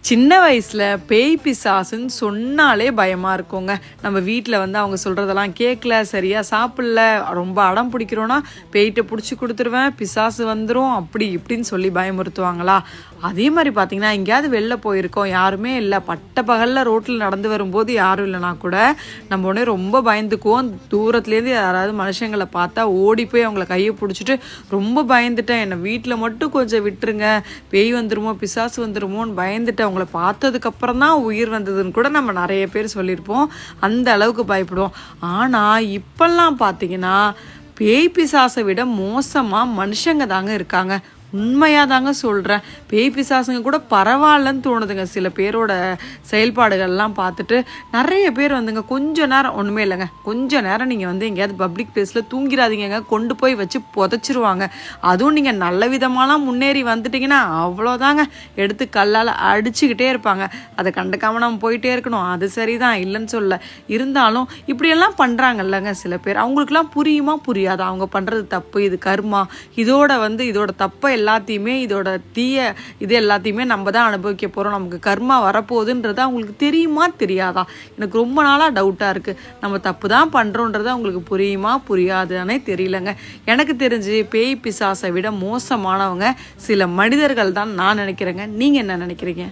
சின்ன வயசில் பேய் பிசாசுன்னு சொன்னாலே பயமாக இருக்குங்க. நம்ம வீட்டில் வந்து அவங்க சொல்கிறதெல்லாம் கேட்கல, சரியாக சாப்பிடல, ரொம்ப அடம் பிடிக்கிறோன்னா பேய்கிட்ட பிடிச்சி கொடுத்துருவேன், பிசாசு வந்துடும், அப்படி இப்படின்னு சொல்லி பயமுறுத்துவாங்களா? அதே மாதிரி பார்த்திங்கன்னா எங்கேயாவது வெளில போயிருக்கோம், யாருமே இல்லை, பட்ட பகலில் ரோட்டில் நடந்து வரும்போது யாரும் இல்லைனா கூட நம்ம உடனே ரொம்ப பயந்துக்குவோம். தூரத்துலேருந்து யாராவது மனுஷங்களை பார்த்தா ஓடி போய் அவங்கள கையை பிடிச்சிட்டு ரொம்ப பயந்துட்டேன், என்னை வீட்டில் மட்டும் கொஞ்சம் விட்டுருங்க, பேய் வந்துருமோ பிசாசு வந்துருமோன்னு பயந்துட்டேன், அவங்கள பார்த்ததுக்கப்புறம் தான் உயிர் வந்ததுன்னு கூட நம்ம நிறைய பேர் சொல்லியிருப்போம். அந்த அளவுக்கு பயப்படுவோம். ஆனால் இப்பெல்லாம் பார்த்தீங்கன்னா பேய் பிசாசை விட மோசமாக மனுஷங்க தாங்க இருக்காங்க. உண்மையாக தாங்க சொல்கிறேன். பேய் பிசாசுங்க கூட பரவாயில்லன்னு தோணுதுங்க. சில பேரோட செயல்பாடுகள்லாம் பார்த்துட்டு நிறைய பேர் வந்துங்க கொஞ்சம் நேரம் ஒன்றுமே இல்லைங்க, கொஞ்சம் நேரம் நீங்கள் வந்து எங்கேயாவது பப்ளிக் பிளேஸில் தூங்கிடாதீங்க, கொண்டு போய் வச்சு புதைச்சிருவாங்க. அதுவும் நீங்கள் நல்ல விதமாலாம் முன்னேறி வந்துட்டிங்கன்னா அவ்வளோதாங்க, எடுத்து கல்லால் அடிச்சுக்கிட்டே இருப்பாங்க. அதை கண்டுக்காமல் நம்ம போயிட்டே இருக்கணும். அது சரிதான், இல்லைன்னு சொல்ல. இருந்தாலும் இப்படியெல்லாம் பண்ணுறாங்கல்லங்க சில பேர். அவங்களுக்குலாம் புரியுமா புரியாதா அவங்க பண்ணுறது தப்பு, இது கர்மா, இதோட தப்பை எல்லாத்தையுமே, இதோட தீய இது எல்லாத்தையுமே நம்ம தான் அனுபவிக்க போகிறோம், நமக்கு கர்மா வரப்போகுதுன்றது அவங்களுக்கு தெரியுமா தெரியாதா? எனக்கு ரொம்ப நாளாக டவுட்டாக இருக்குது. நம்ம தப்பு தான் பண்ணுறோன்றது அவங்களுக்கு புரியுமா புரியாதுன்னே தெரியலங்க. எனக்கு தெரிஞ்சு பேய் பிசாசை விட மோசமானவங்க சில மனிதர்கள் தான் நான் நினைக்கிறேங்க. நீங்கள் என்ன நினைக்கிறீங்க?